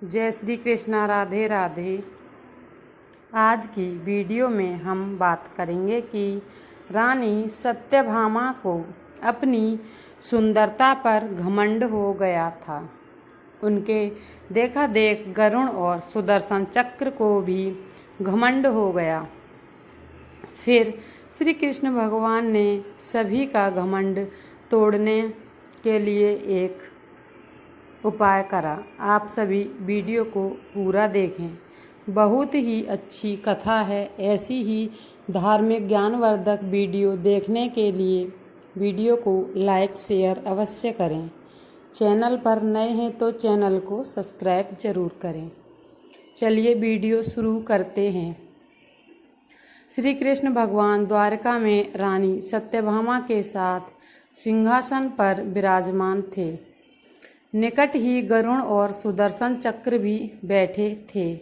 जय श्री कृष्णा, राधे राधे। आज की वीडियो में हम बात करेंगे कि रानी सत्यभामा को अपनी सुंदरता पर घमंड हो गया था। उनके देखा देख गरुण और सुदर्शन चक्र को भी घमंड हो गया। फिर श्री कृष्ण भगवान ने सभी का घमंड तोड़ने के लिए एक उपाय करा। आप सभी वीडियो को पूरा देखें, बहुत ही अच्छी कथा है। ऐसी ही धार्मिक ज्ञानवर्धक वीडियो देखने के लिए वीडियो को लाइक शेयर अवश्य करें। चैनल पर नए हैं तो चैनल को सब्सक्राइब जरूर करें। चलिए वीडियो शुरू करते हैं। श्री कृष्ण भगवान द्वारका में रानी सत्यभामा के साथ सिंहासन पर विराजमान थे। निकट ही गरुण और सुदर्शन चक्र भी बैठे थे।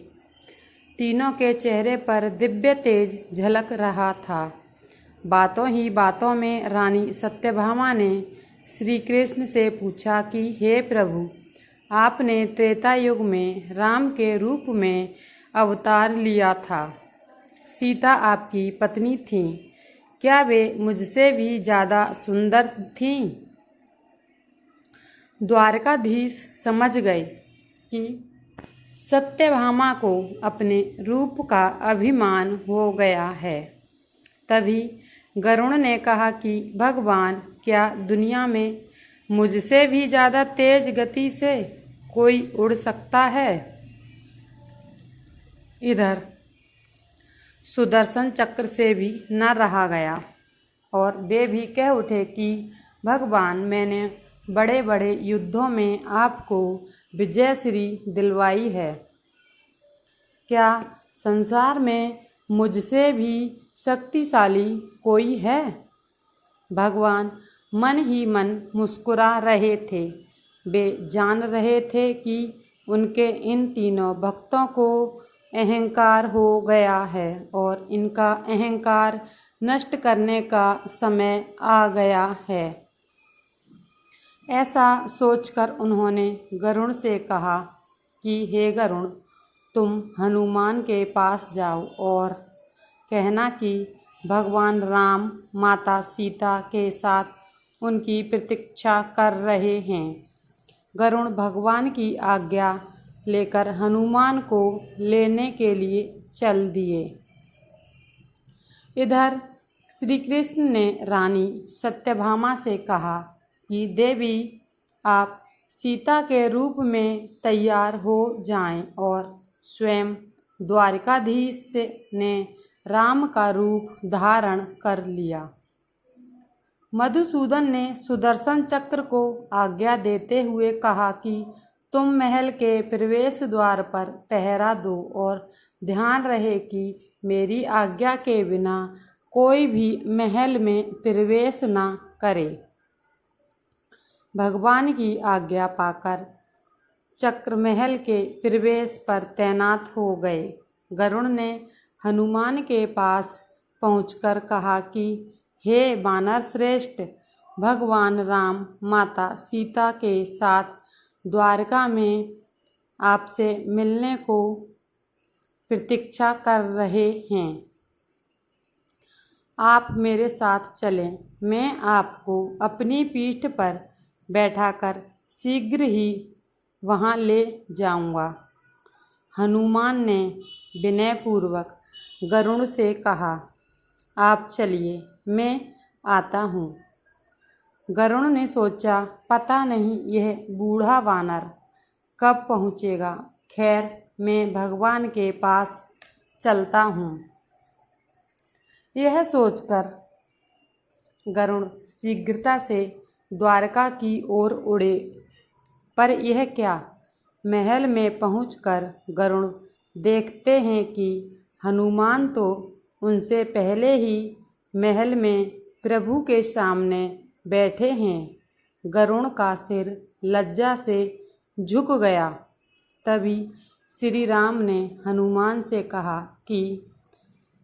तीनों के चेहरे पर दिव्य तेज झलक रहा था। बातों ही बातों में रानी सत्यभामा ने श्री कृष्ण से पूछा कि हे प्रभु, आपने त्रेता युग में राम के रूप में अवतार लिया था। सीता आपकी पत्नी थी, क्या वे मुझसे भी ज़्यादा सुंदर थीं? द्वारकाधीश समझ गए कि सत्यभामा को अपने रूप का अभिमान हो गया है। तभी गरुण ने कहा कि भगवान, क्या दुनिया में मुझसे भी ज़्यादा तेज गति से कोई उड़ सकता है? इधर सुदर्शन चक्र से भी न रहा गया और वे भी कह उठे कि भगवान, मैंने बड़े बड़े युद्धों में आपको विजयश्री दिलवाई है। क्या संसार में मुझसे भी शक्तिशाली कोई है? भगवान मन ही मन मुस्कुरा रहे थे। वे जान रहे थे कि उनके इन तीनों भक्तों को अहंकार हो गया है और इनका अहंकार नष्ट करने का समय आ गया है। ऐसा सोचकर उन्होंने गरुण से कहा कि हे गरुण, तुम हनुमान के पास जाओ और कहना कि भगवान राम माता सीता के साथ उनकी प्रतीक्षा कर रहे हैं। गरुण भगवान की आज्ञा लेकर हनुमान को लेने के लिए चल दिए। इधर श्री कृष्ण ने रानी सत्यभामा से कहा कि देवी, आप सीता के रूप में तैयार हो जाएं और स्वयं द्वारकाधीश ने राम का रूप धारण कर लिया। मधुसूदन ने सुदर्शन चक्र को आज्ञा देते हुए कहा कि तुम महल के प्रवेश द्वार पर पहरा दो और ध्यान रहे कि मेरी आज्ञा के बिना कोई भी महल में प्रवेश न करे। भगवान की आज्ञा पाकर चक्र महल के प्रवेश पर तैनात हो गए। गरुण ने हनुमान के पास पहुंचकर कहा कि हे वानर श्रेष्ठ, भगवान राम माता सीता के साथ द्वारका में आपसे मिलने को प्रतीक्षा कर रहे हैं। आप मेरे साथ चलें, मैं आपको अपनी पीठ पर बैठाकर शीघ्र ही वहां ले जाऊंगा। हनुमान ने विनयपूर्वक गरुण से कहा, आप चलिए, मैं आता हूँ। गरुण ने सोचा, पता नहीं यह बूढ़ा वानर कब पहुँचेगा। खैर, मैं भगवान के पास चलता हूँ। यह सोचकर गरुण शीघ्रता से द्वारका की ओर उड़े। पर यह क्या, महल में पहुंचकर गरुण देखते हैं कि हनुमान तो उनसे पहले ही महल में प्रभु के सामने बैठे हैं। गरुण का सिर लज्जा से झुक गया। तभी श्री राम ने हनुमान से कहा कि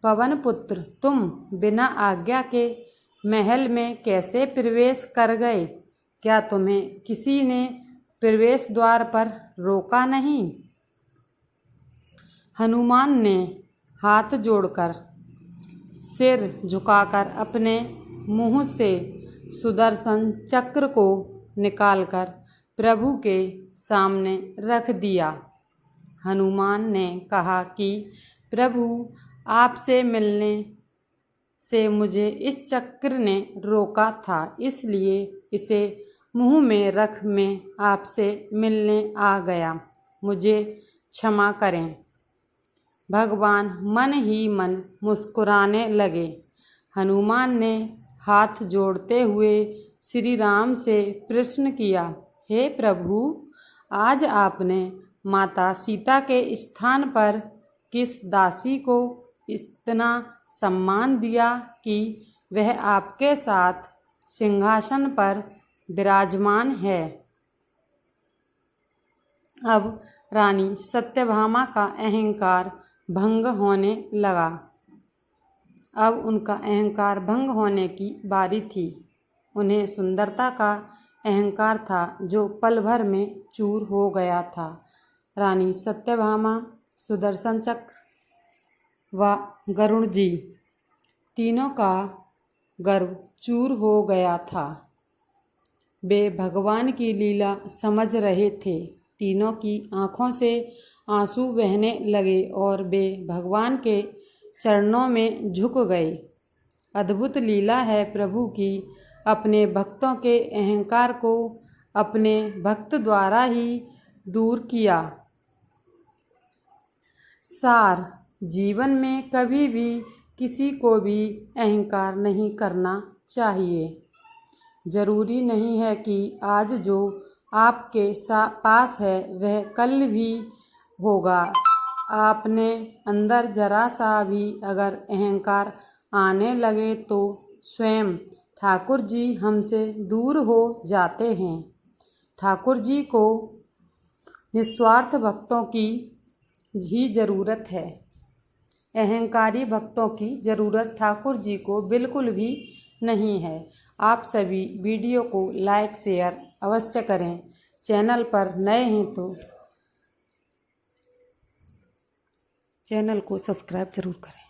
पवन पुत्र, तुम बिना आज्ञा के महल में कैसे प्रवेश कर गए? क्या तुम्हें किसी ने प्रवेश द्वार पर रोका नहीं? हनुमान ने हाथ जोड़कर सिर झुकाकर अपने मुंह से सुदर्शन चक्र को निकालकर प्रभु के सामने रख दिया। हनुमान ने कहा कि प्रभु, आपसे मिलने से मुझे इस चक्र ने रोका था, इसलिए इसे मुंह में रख मैं आपसे मिलने आ गया। मुझे क्षमा करें। भगवान मन ही मन मुस्कुराने लगे। हनुमान ने हाथ जोड़ते हुए श्री राम से प्रश्न किया, हे प्रभु, आज आपने माता सीता के स्थान पर किस दासी को इतना सम्मान दिया कि वह आपके साथ सिंहासन पर विराजमान है। अब रानी सत्यभामा का अहंकार भंग होने लगा। अब उनका अहंकार भंग होने की बारी थी। उन्हें सुंदरता का अहंकार था जो पल भर में चूर हो गया था। रानी सत्यभामा, सुदर्शन चक्र व गरुड़ जी तीनों का गर्व चूर हो गया था। वे भगवान की लीला समझ रहे थे। तीनों की आँखों से आंसू बहने लगे और वे भगवान के चरणों में झुक गए। अद्भुत लीला है प्रभु की। अपने भक्तों के अहंकार को अपने भक्त द्वारा ही दूर किया। सार, जीवन में कभी भी किसी को भी अहंकार नहीं करना चाहिए। जरूरी नहीं है कि आज जो आपके पास है वह कल भी होगा। आपने अंदर जरा सा भी अगर अहंकार आने लगे तो स्वयं ठाकुर जी हमसे दूर हो जाते हैं। ठाकुर जी को निस्वार्थ भक्तों की ही ज़रूरत है। अहंकारी भक्तों की ज़रूरत ठाकुर जी को बिल्कुल भी नहीं है। आप सभी वीडियो को लाइक शेयर अवश्य करें। चैनल पर नए हैं तो चैनल को सब्सक्राइब जरूर करें।